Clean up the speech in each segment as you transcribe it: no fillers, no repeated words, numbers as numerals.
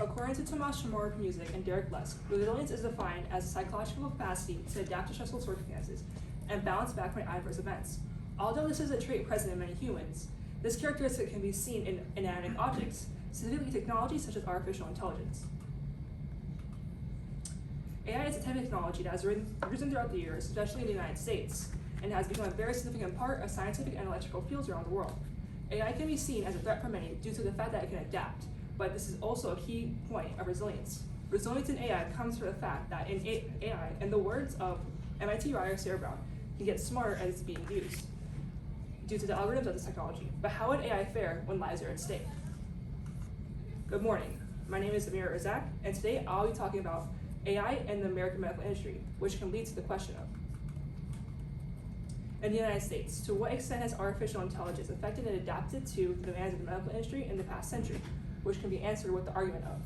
According to Tomas Shimura-Music and Derek Lusk, resilience is defined as a psychological capacity to adapt to stressful circumstances and bounce back from adverse events. Although this is a trait present in many humans, this characteristic can be seen in inanimate objects, specifically technology such as artificial intelligence. AI is a type of technology that has risen throughout the years, especially in the United States, and has become a very significant part of scientific and electrical fields around the world. AI can be seen as a threat for many due to the fact that it can adapt, but this is also a key point of resilience. Resilience in AI comes from the fact that in AI, in the words of MIT writer Sarah Brown, can get smarter as it's being used due to the algorithms of this technology. But how would AI fare when lives are at stake? Good morning. My name is Amira Razak, and today I'll be talking about AI and the American medical industry, which can lead to the question of, in the United States, to what extent has artificial intelligence affected and adapted to the demands of the medical industry in the past century, which can be answered with the argument of,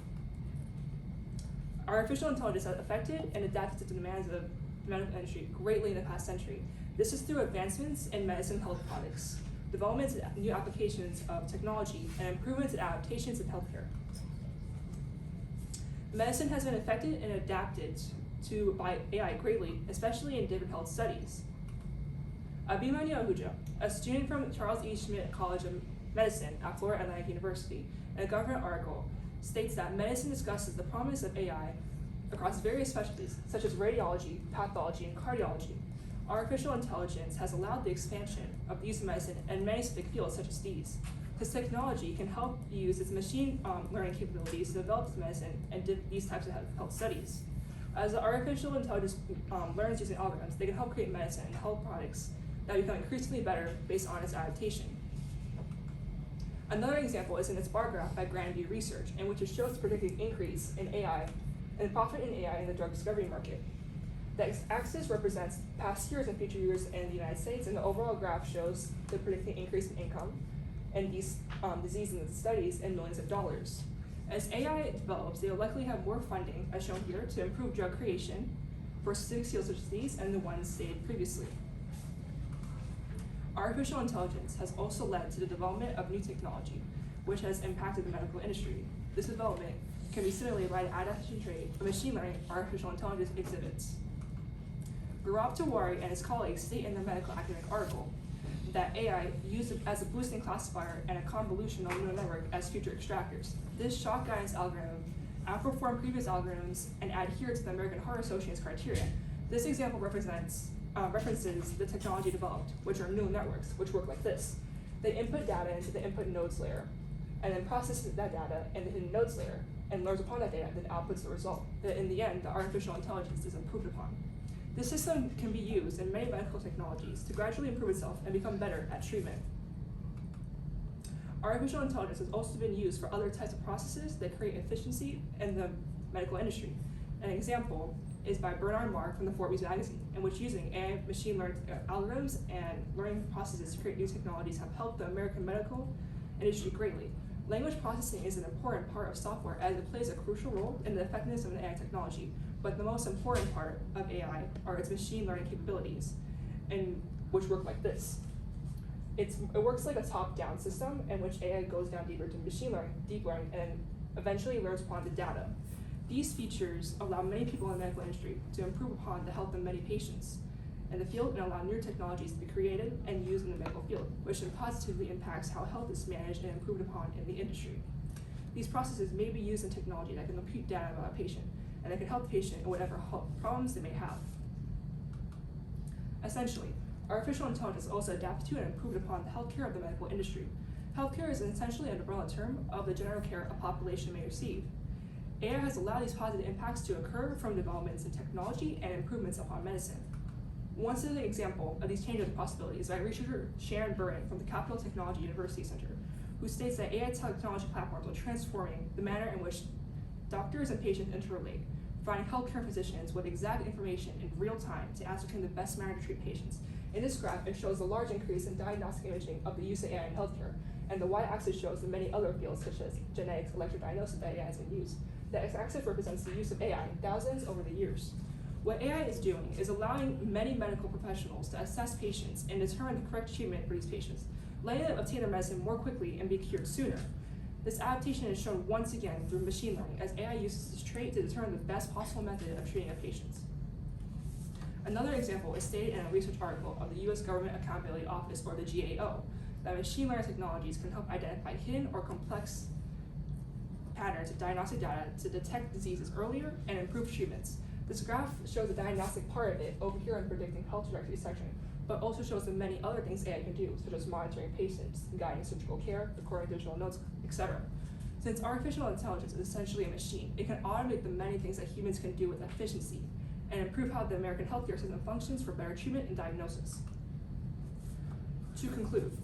artificial intelligence has affected and adapted to the demands of the medical industry greatly in the past century. This is through advancements in medicine and health products, developments in new applications of technology, and improvements in adaptations in healthcare. Medicine has been affected and adapted to by AI greatly, especially in different health studies. Abhimanyu Ahuja, a student from Charles E. Schmidt College of Medicine at Florida Atlantic University, in a government article, states that medicine discusses the promise of AI across various specialties, such as radiology, pathology, and cardiology. Artificial intelligence has allowed the expansion of the use of medicine in many specific fields such as these. This technology can help use its machine learning capabilities to develop medicine and these types of health studies. As the artificial intelligence learns using algorithms, they can help create medicine and health products that become increasingly better based on its adaptation. Another example is in its bar graph by Grandview Research, in which it shows the predicted increase in AI and profit in AI in the drug discovery market. The x-axis represents past years and future years in the United States, and the overall graph shows the predicted increase in income and these diseases and studies in millions of dollars. As AI develops, they will likely have more funding, as shown here, to improve drug creation for specific fields such as these and the ones stated previously. Artificial intelligence has also led to the development of new technology, which has impacted the medical industry. This development can be simulated by the adaptation trait of machine learning artificial intelligence exhibits. Gaurav Tiwari and his colleagues state in their medical academic article that AI used as a boosting classifier and a convolutional neural network as future extractors. This shock guidance algorithm outperformed previous algorithms and adhered to the American Heart Association's criteria. This example references the technology developed, which are neural networks, which work like this. They input data into the input nodes layer, and then processes that data in the hidden nodes layer, and learns upon that data, and then outputs the result. That in the end, the artificial intelligence is improved upon. This system can be used in many medical technologies to gradually improve itself and become better at treatment. Artificial intelligence has also been used for other types of processes that create efficiency in the medical industry. An example is by Bernard Marr from the Forbes magazine, in which using AI machine learned algorithms and learning processes to create new technologies have helped the American medical industry greatly. Language processing is an important part of software as it plays a crucial role in the effectiveness of an AI technology, but the most important part of AI are its machine learning capabilities, and which work like this. It works like a top-down system in which AI goes down deeper to machine learning, deep learning, and eventually learns upon the data. These features allow many people in the medical industry to improve upon the health of many patients in the field and allow new technologies to be created and used in the medical field, which then positively impacts how health is managed and improved upon in the industry. These processes may be used in technology that can compute data about a patient, and that can help the patient in whatever health problems they may have. Essentially, artificial intelligence also adapted to and improved upon the healthcare of the medical industry. Healthcare is essentially an umbrella term of the general care a population may receive. AI has allowed these positive impacts to occur from developments in technology and improvements upon medicine. One specific example of these changes and possibilities is by researcher Sharon Burton from the Capital Technology University Center, who states that AI technology platforms are transforming the manner in which doctors and patients interrelate, providing healthcare physicians with exact information in real time to ascertain the best manner to treat patients. In this graph, it shows a large increase in diagnostic imaging of the use of AI in healthcare, and the y-axis shows the many other fields such as genetics, electrodiagnosis that AI has been used. The x-axis represents the use of AI in thousands over the years. What AI is doing is allowing many medical professionals to assess patients and determine the correct treatment for these patients, letting them obtain their medicine more quickly and be cured sooner. This adaptation is shown once again through machine learning, as AI uses this trait to determine the best possible method of treating a patient. Another example is stated in a research article of the U.S. Government Accountability Office, or the GAO, that machine learning technologies can help identify hidden or complex patterns of diagnostic data to detect diseases earlier and improve treatments. This graph shows the diagnostic part of it over here in predicting health trajectory section, but also shows the many other things AI can do, such as monitoring patients, guiding surgical care, recording digital notes, etc. Since artificial intelligence is essentially a machine, it can automate the many things that humans can do with efficiency and improve how the American healthcare system functions for better treatment and diagnosis. To conclude,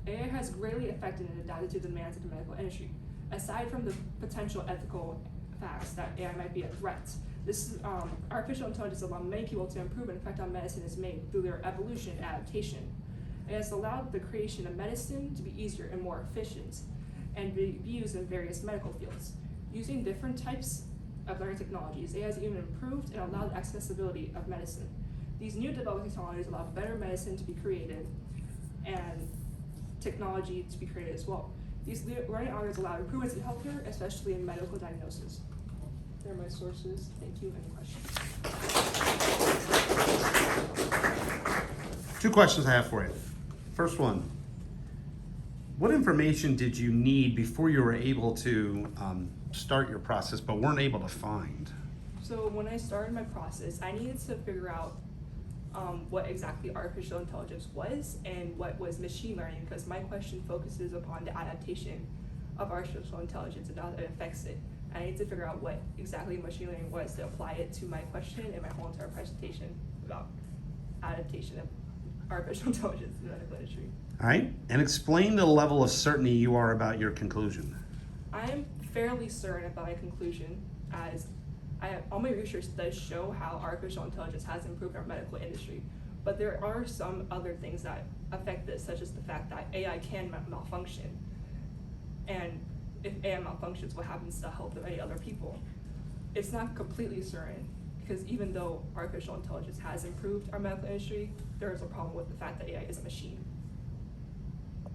AI has greatly affected and adapted to the demands of the medical industry. Aside from the potential ethical facts that AI might be a threat, this artificial intelligence allows many people to improve and affect how medicine is made through their evolution and adaptation. It has allowed the creation of medicine to be easier and more efficient and be used in various medical fields. Using different types of learning technologies, AI has even improved and allowed the accessibility of medicine. These new developing technologies allow better medicine to be created and technology to be created as well. These learning algorithms allow improvements in healthcare, especially in medical diagnosis. There are my sources. Thank you. Any questions? Two questions I have for you. First one, what information did you need before you were able to start your process but weren't able to find? So when I started my process, I needed to figure out what exactly artificial intelligence was and what was machine learning, because my question focuses upon the adaptation of artificial intelligence and how it affects it. And I need to figure out what exactly machine learning was to apply it to my question and my whole entire presentation about adaptation of artificial intelligence in the medical industry. All right, and explain the level of certainty you are about your conclusion. I am fairly certain about my conclusion, as all my research does show how artificial intelligence has improved our medical industry, but there are some other things that affect this, such as the fact that AI can malfunction. And if AI malfunctions, what happens to the health of any other people? It's not completely certain, because even though artificial intelligence has improved our medical industry, there is a problem with the fact that AI is a machine.